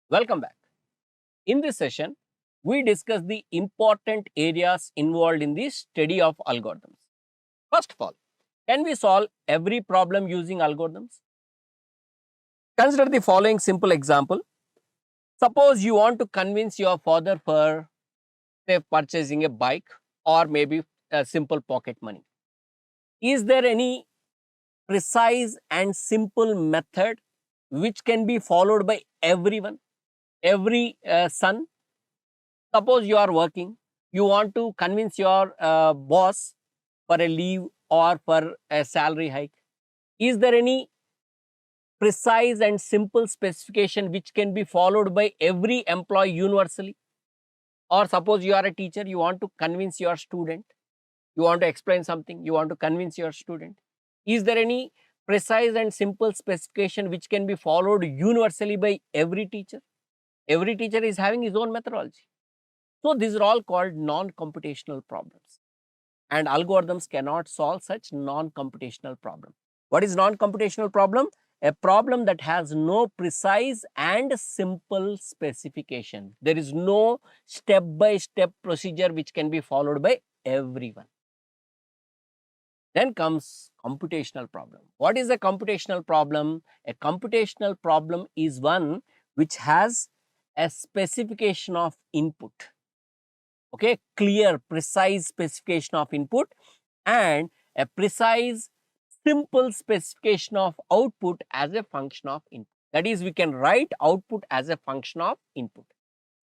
Welcome back. In this session, we discuss the important areas involved in the study of algorithms. First of all, can we solve every problem using algorithms? Consider the following simple example. Suppose you want to convince your father for, say, purchasing a bike or maybe a simple pocket money. Is there any precise and simple method which can be followed by everyone, every son? Suppose you are working, you want to convince your boss for a leave or for a salary hike. Is there any precise and simple specification which can be followed by every employee universally? Or suppose you are a teacher, you want to convince your student, you want to explain something, you want to convince your student. Is there any precise and simple specification which can be followed universally by every teacher? Every teacher is having his own methodology. So these are all called non-computational problems, and algorithms cannot solve such non-computational problem. What is non-computational problem? A problem that has no precise and simple specification. There is no step-by-step procedure which can be followed by everyone. Then comes computational problem. What is a computational problem? A computational problem is one which has a specification of input. Okay, clear, precise specification of input and a precise, simple specification of output as a function of input. That is, we can write output as a function of input.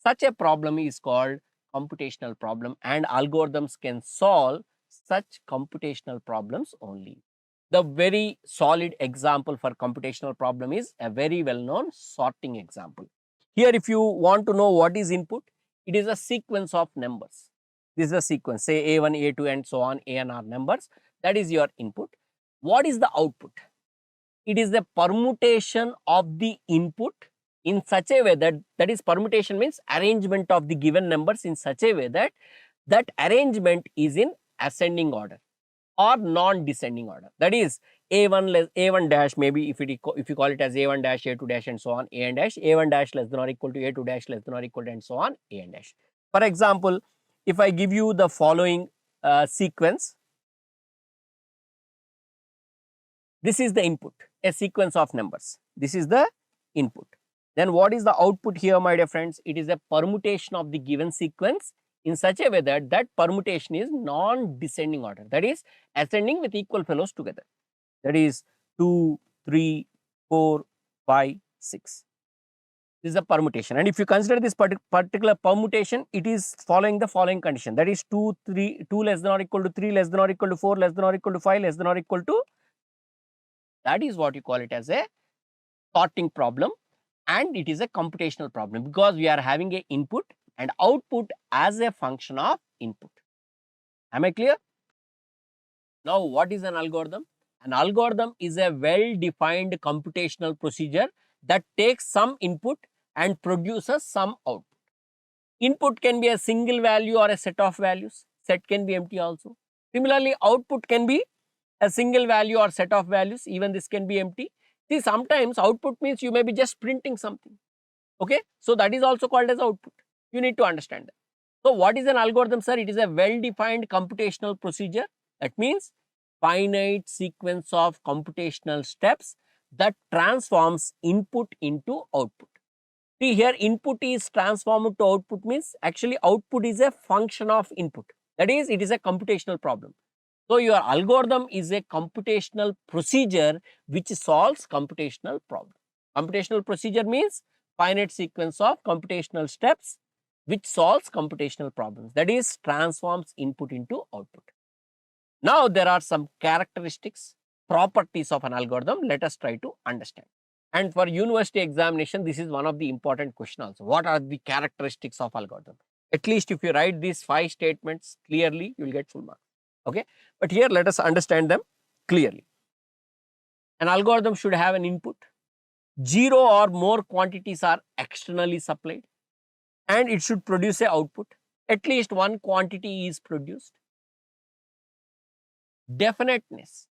Such a problem is called computational problem, and algorithms can solve such computational problems only. The very solid example for computational problem is a very well-known sorting example. Here, if you want to know what is input, it is a sequence of numbers. This is a sequence, say A1, A2 and so on, A and R numbers. That is your input. What is the output? It is the permutation of the input in such a way that is permutation means arrangement of the given numbers in such a way that that arrangement is in ascending order or non-descending order. That is A1 less A1 dash, maybe if you call it as A1 dash, A2 dash and so on, A and dash, A1 dash less than or equal to A2 dash less than or equal to and so on, A and dash. For example, if I give you the following sequence, this is the input, a sequence of numbers. This is the input. Then what is the output here, my dear friends? It is a permutation of the given sequence in such a way that that permutation is non-descending order. That is ascending with equal fellows together. That is 2, 3, 4, 5, 6. This is a permutation. And if you consider this particular permutation, it is following the following condition. That is 2 less than or equal to 3 less than or equal to 4 less than or equal to 5 less than or equal to. That is what you call it as a sorting problem, and it is a computational problem because we are having a input and output as a function of input. Am I clear? Now, what is an algorithm? An algorithm is a well-defined computational procedure that takes some input and produces some output. Input can be a single value or a set of values. Set can be empty also. Similarly, output can be a single value or set of values. Even this can be empty. See, sometimes output means you may be just printing something. Okay, so that is also called as output. You need to understand that. So what is an algorithm, sir? It is a well-defined computational procedure. That means finite sequence of computational steps that transforms input into output. See, here input is transformed to output means actually output is a function of input. That is, it is a computational problem. So your algorithm is a computational procedure which solves computational problem. Computational procedure means finite sequence of computational steps which solves computational problems. That is, transforms input into output. Now there are some characteristics, properties of an algorithm. Let us try to understand. And for university examination, this is one of the important questions also. What are the characteristics of algorithm? At least if you write these 5 statements clearly, you will get full marks. Okay, but here let us understand them clearly. An algorithm should have an input. 0 or more quantities are externally supplied, and it should produce an output. At least one quantity is produced. Definiteness.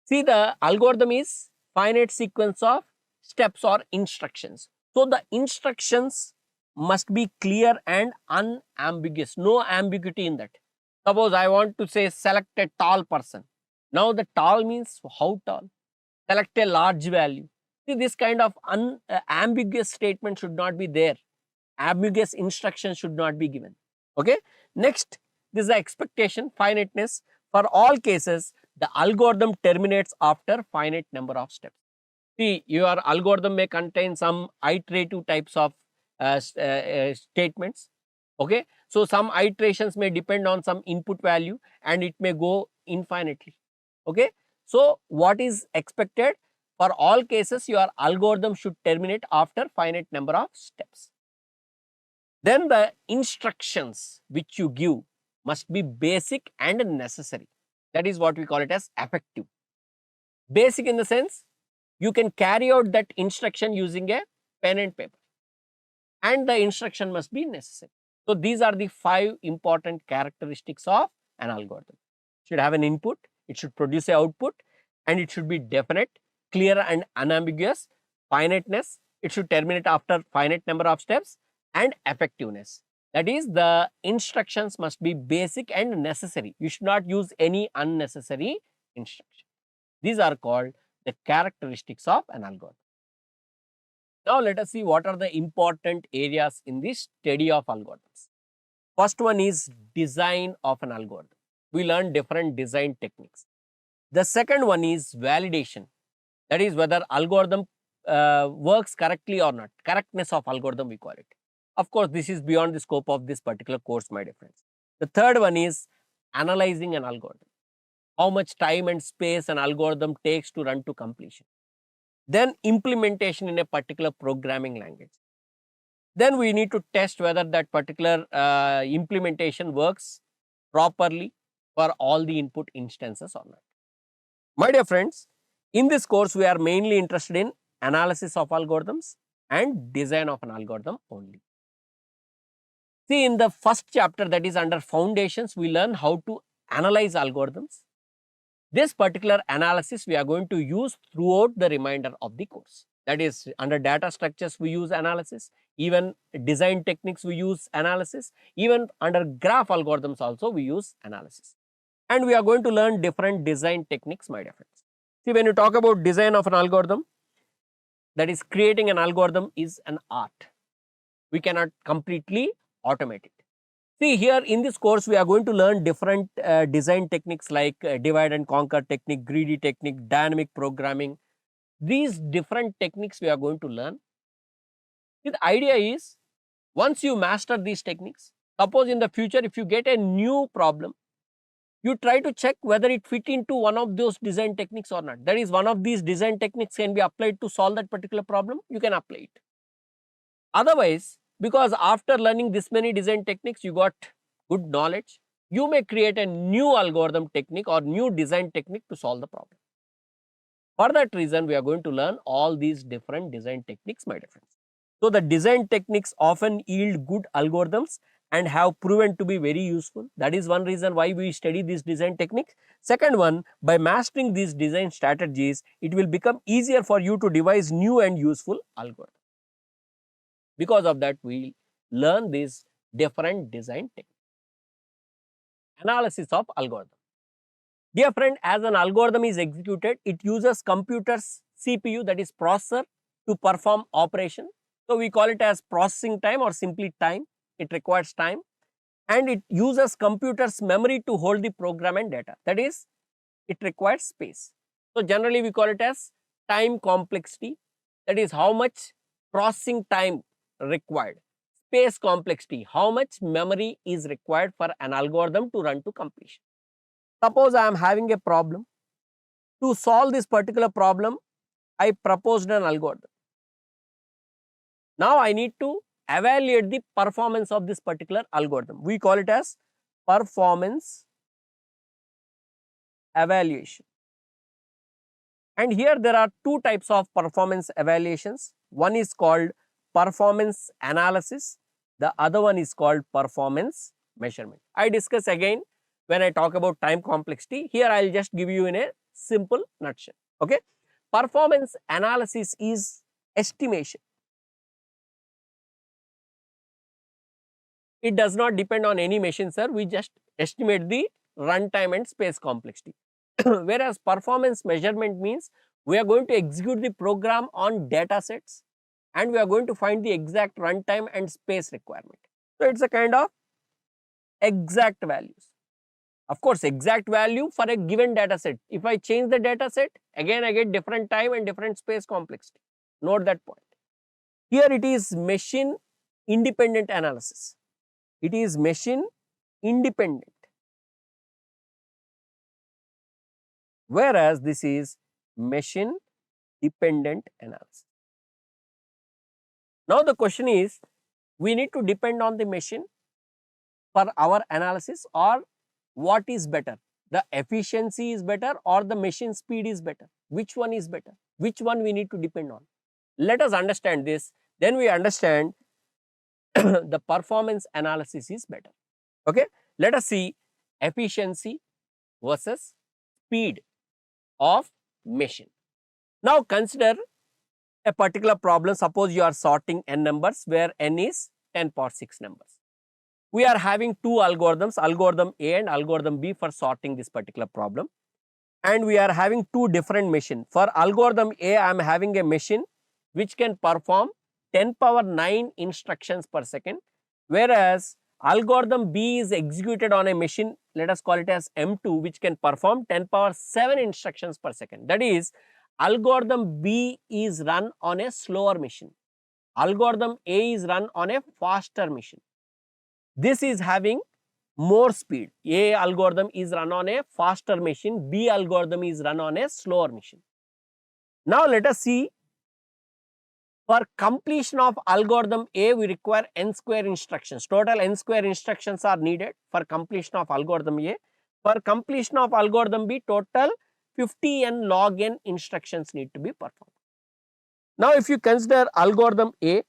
See, the algorithm is finite sequence of steps or instructions. So, the instructions must be clear and unambiguous, no ambiguity in that. Suppose I want to say select a tall person. Now, the tall means how tall? Select a large value. See, this kind of ambiguous statement should not be there. Ambiguous instruction should not be given. Okay. Next, this is the expectation finiteness. For all cases, the algorithm terminates after finite number of steps. See, your algorithm may contain some iterative types of statements. Okay. So, some iterations may depend on some input value and it may go infinitely. Okay. So, what is expected? For all cases, your algorithm should terminate after finite number of steps. Then the instructions which you give must be basic and necessary. That is what we call it as effective. Basic in the sense, you can carry out that instruction using a pen and paper, and the instruction must be necessary. So, these are the 5 important characteristics of an algorithm. It should have an input, it should produce an output, and it should be definite, clear and unambiguous, finiteness, it should terminate after finite number of steps, and effectiveness. That is, the instructions must be basic and necessary. You should not use any unnecessary instruction. These are called the characteristics of an algorithm. Now, let us see what are the important areas in the study of algorithms. First one is design of an algorithm. We learn different design techniques. The second one is validation. That is whether algorithm works correctly or not. Correctness of algorithm we call it. Of course, this is beyond the scope of this particular course, my dear friends. The third one is analyzing an algorithm. How much time and space an algorithm takes to run to completion. Then implementation in a particular programming language. Then we need to test whether that particular implementation works properly for all the input instances or not. My dear friends, in this course we are mainly interested in analysis of algorithms and design of an algorithm only. See, in the first chapter, that is under foundations, we learn how to analyze algorithms. This particular analysis we are going to use throughout the remainder of the course. That is, under data structures we use analysis, even design techniques we use analysis, even under graph algorithms also we use analysis. And we are going to learn different design techniques, my dear friends. See, when you talk about design of an algorithm, that is, creating an algorithm is an art. We cannot completely automate it. See, here in this course, we are going to learn different design techniques like divide and conquer technique, greedy technique, dynamic programming. These different techniques we are going to learn. The idea is, once you master these techniques, suppose in the future, if you get a new problem, you try to check whether it fit into one of those design techniques or not. That is, one of these design techniques can be applied to solve that particular problem, you can apply it. Otherwise, because after learning this many design techniques, you got good knowledge, you may create a new algorithm technique or new design technique to solve the problem. For that reason, we are going to learn all these different design techniques, my dear friends. So, the design techniques often yield good algorithms and have proven to be very useful. That is one reason why we study these design techniques. Second one, by mastering these design strategies, it will become easier for you to devise new and useful algorithms. Because of that, we learn these different design techniques. Analysis of algorithm. Dear friend, as an algorithm is executed, it uses computer's CPU, that is processor, to perform operation. So, we call it as processing time or simply time. It requires time, and it uses computer's memory to hold the program and data. That is, it requires space. So, generally we call it as time complexity. That is, how much processing time required. Space complexity, how much memory is required for an algorithm to run to completion. Suppose I am having a problem. To solve this particular problem, I proposed an algorithm. Now, I need to evaluate the performance of this particular algorithm. We call it as performance evaluation. And here there are two types of performance evaluations. One is called performance analysis. The other one is called performance measurement. I discuss again when I talk about time complexity. Here I will just give you in a simple nutshell. Okay. Performance analysis is estimation. It does not depend on any machine, sir. We just estimate the runtime and space complexity. Whereas performance measurement means we are going to execute the program on data sets and we are going to find the exact runtime and space requirement. So, it is a kind of exact values. Of course, exact value for a given data set. If I change the data set, again I get different time and different space complexity. Note that point. Here it is machine independent analysis. It is machine independent, whereas this is machine dependent analysis. Now the question is, we need to depend on the machine for our analysis, or what is better? The efficiency is better or the machine speed is better? Which one is better? Which one we need to depend on? Let us understand this, then we understand the performance analysis is better. Okay, let us see efficiency versus speed of machine. Now consider a particular problem. Suppose you are sorting n numbers where n is 10 power 6 numbers. We are having two algorithms, algorithm A and algorithm B, for sorting this particular problem, and we are having two different machines. For algorithm A, I am having a machine which can perform 10 power 9 instructions per second, whereas algorithm B is executed on a machine, let us call it as M2, which can perform 10 power 7 instructions per second. That is, algorithm B is run on a slower machine, algorithm A is run on a faster machine. This is having more speed. A algorithm is run on a faster machine, B algorithm is run on a slower machine. Now let us see, for completion of algorithm A, we require n square instructions. Total n square instructions are needed for completion of algorithm A. For completion of algorithm B, total 50 n log n instructions need to be performed. Now if you consider algorithm A,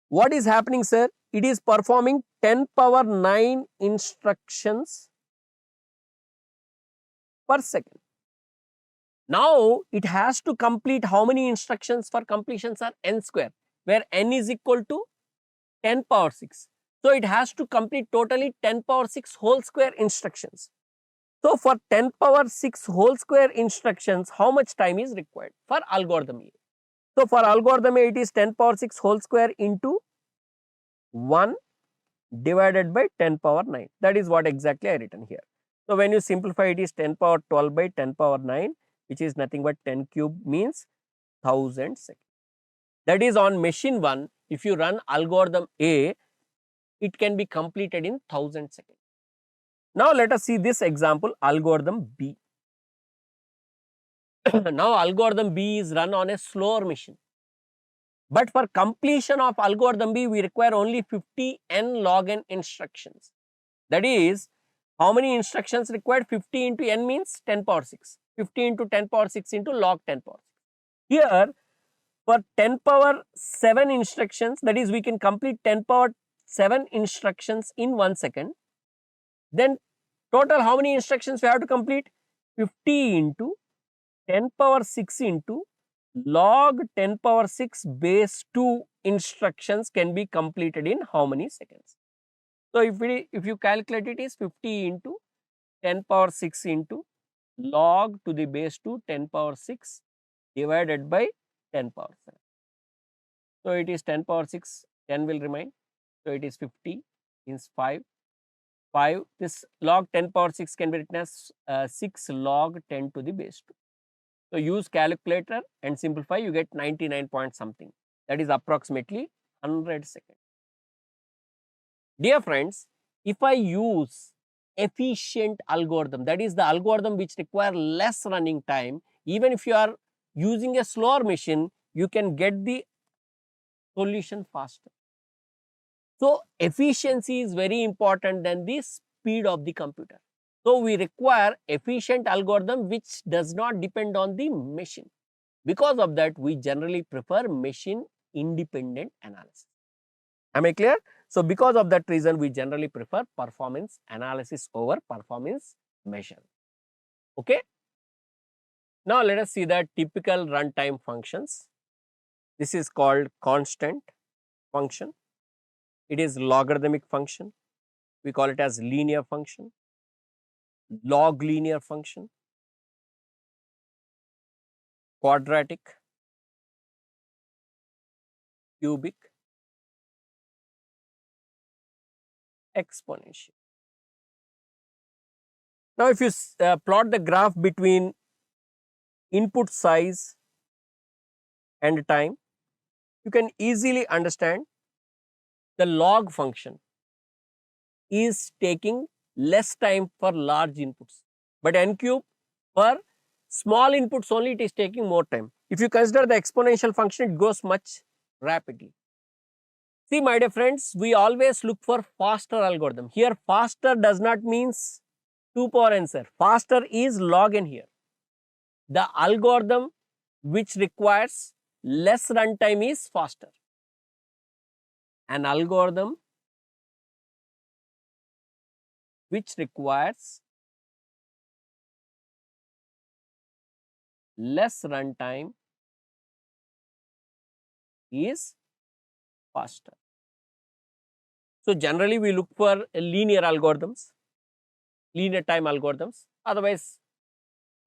what is happening, sir? It is performing 10 power 9 instructions per second. Now it has to complete how many instructions? For completions are n square, where n is equal to 10 power 6. So it has to complete totally 10 power 6 whole square instructions. So for 10 power 6 whole square instructions, how much time is required for algorithm A? So for algorithm A, it is 10 power 6 whole square into 1 divided by 10 power 9. That is what exactly I written here. So when you simplify, it is 10 power 12 by 10 power 9, which is nothing but 10 cube, means 1000 seconds. That is, on machine 1, if you run algorithm A, it can be completed in 1000 seconds. Now let us see this example, algorithm B. Now algorithm B is run on a slower machine, but for completion of algorithm B, we require only 50 n log n instructions. That is, how many instructions required? 50 into n means 10 power 6. 50 into 10 power 6 into log 10 power 6. Here, for 10 power 7 instructions, that is, we can complete 10 power 7 instructions in 1 second. Then total how many instructions we have to complete? 50 into 10 power 6 into log 10 power 6 base 2 instructions can be completed in how many seconds? So if you calculate, it is 50 into 10 power 6 into log to the base 2 10 power 6 divided by 10 power 7. So it is 10 power 6, 10 will remain. So it is 50 means 5. This log 10 power 6 can be written as 6 log 10 to the base 2. So use calculator and simplify, you get 99 point something. That is approximately 100 seconds. Dear friends, if I use efficient algorithm, that is the algorithm which require less running time, even if you are using a slower machine, you can get the solution faster. So efficiency is very important than the speed of the computer. So we require efficient algorithm which does not depend on the machine. Because of that, we generally prefer machine independent analysis. Am I clear? So because of that reason, we generally prefer performance analysis over performance measure. Okay. Now let us see the typical runtime functions. This is called constant, function, it is logarithmic function, we call it as linear function, log linear function, quadratic, cubic, exponential. Now, if you plot the graph between input size and time, you can easily understand the log function is taking less time for large inputs, but n cube for small inputs only it is taking more time. If you consider the exponential function, it goes much rapidly. See, my dear friends, we always look for faster algorithm. Here faster does not means 2 power n, sir. Faster is log n here. The algorithm which requires less runtime is faster. An algorithm which requires less runtime is faster. So, generally we look for linear algorithms, linear time algorithms, otherwise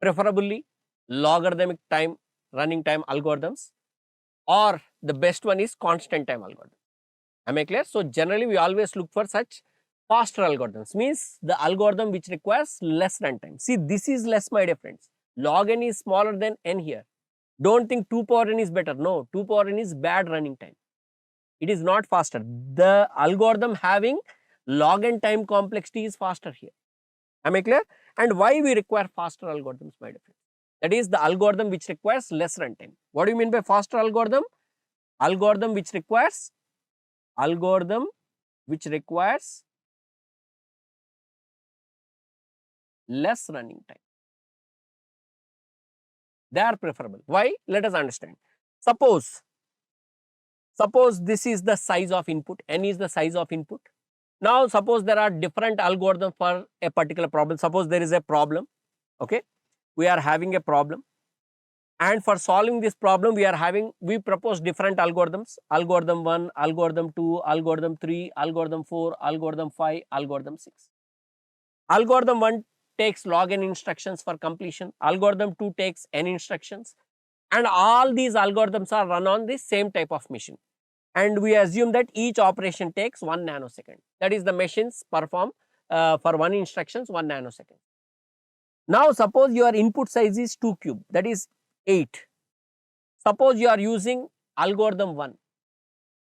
preferably logarithmic time running time algorithms, or the best one is constant time algorithm. Am I clear? So, generally we always look for such faster algorithms, means the algorithm which requires less runtime. See, this is less, my dear friends. Log n is smaller than n here. Don't think 2 power n is better. No, 2 power n is bad running time. It is not faster. The algorithm having log n time complexity is faster here. Am I clear? And why we require faster algorithms, my dear friends? That is the algorithm which requires less runtime. What do you mean by faster algorithm? Algorithm which requires less running time. They are preferable. Why? Let us understand. Suppose this is the size of input, n is the size of input. Now, suppose there are different algorithms for a particular problem. Suppose there is a problem, okay? We are having a problem, and for solving this problem, we propose different algorithms: algorithm 1, algorithm 2, algorithm 3, algorithm 4, algorithm 5, algorithm 6. Algorithm 1 takes log n instructions for completion, algorithm 2 takes n instructions, and all these algorithms are run on the same type of machine. And we assume that each operation takes 1 nanosecond. That is, the machines perform for one instructions 1 nanosecond. Now, suppose your input size is 2 cube, that is 8. Suppose you are using algorithm 1,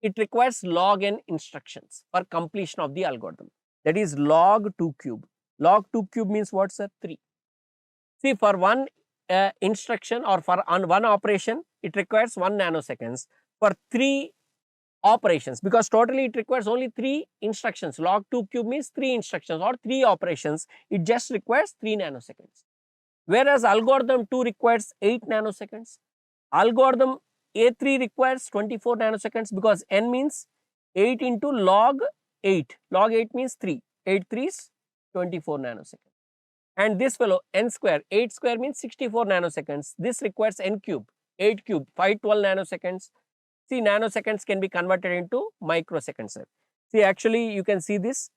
it requires log n instructions for completion of the algorithm, that is log 2 cube. Log 2 cube means what, sir? 3. See, for one instruction or for one operation, it requires 1 nanoseconds. For 3 operations, because totally it requires only 3 instructions. Log 2 cube means 3 instructions or 3 operations, it just requires 3 nanoseconds. Whereas algorithm 2 requires 8 nanoseconds. Algorithm A3 requires 24 nanoseconds, because n means 8 into log 8. Log 8 means 3. 8 3s 24 nanoseconds. And this fellow n square, 8 square means 64 nanoseconds. This requires n cube, 8 cube, 512 nanoseconds. See, nanoseconds can be converted into microseconds. See, actually you can see this.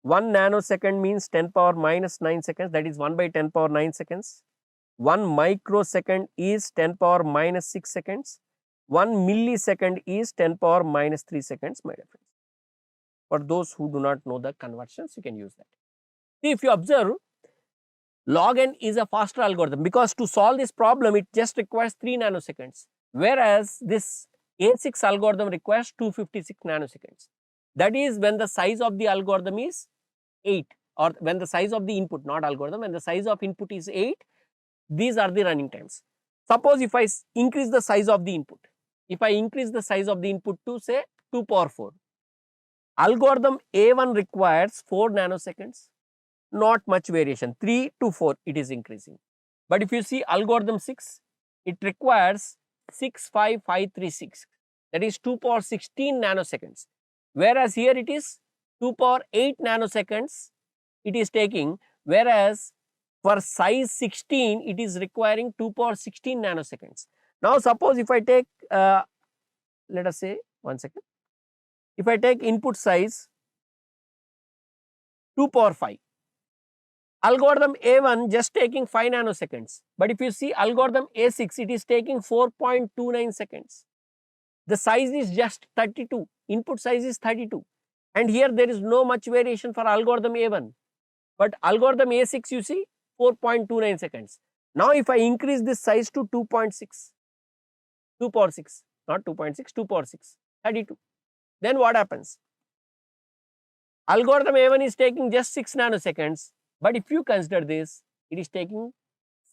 1 nanosecond means 10 power minus 9 seconds, that is 1 by 10 power 9 seconds. 1 microsecond is 10 power minus 6 seconds. 1 millisecond is 10 power minus 3 seconds, my dear friends. For those who do not know the conversions, you can use that. See, if you observe, log n is a faster algorithm, because to solve this problem, it just requires 3 nanoseconds. Whereas this A6 algorithm requires 256 nanoseconds. That is when the size of the algorithm is 8, or when the size of the input, not algorithm, when the size of input is 8, these are the running times. Suppose if I increase the size of the input, if I increase the size of the input to say 2 power 4, algorithm A1 requires 4 nanoseconds, not much variation, 3 to 4 it is increasing. But if you see algorithm 6, it requires 65536, that is 2 power 16 nanoseconds, whereas here it is 2 power 8 nanoseconds it is taking, whereas for size 16 it is requiring 2 power 16 nanoseconds. Now, suppose if I take let us say, one second, If I take input size 2 power 5, algorithm A1 just taking 5 nanoseconds, but if you see algorithm A6, it is taking 4.29 seconds. The size is just 32, input size is 32, and here there is no much variation for algorithm A1, but algorithm A6 you see 4.29 seconds. Now if I increase this size to 2.6, 2 power 6, not 2.6, 2 power 6, 32, then what happens? Algorithm A1 is taking just 6 nanoseconds, but if you consider this, it is taking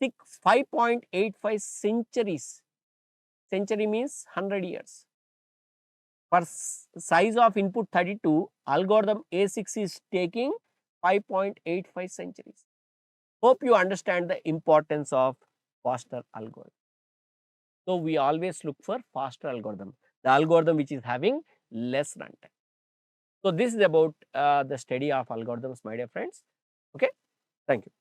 5.85 centuries. Century means 100 years. For size of input 32, algorithm A6 is taking 5.85 centuries. Hope you understand the importance of faster algorithm. So, we always look for faster algorithm, the algorithm which is having less runtime. So, this is about the study of algorithms, my dear friends. Okay, thank you.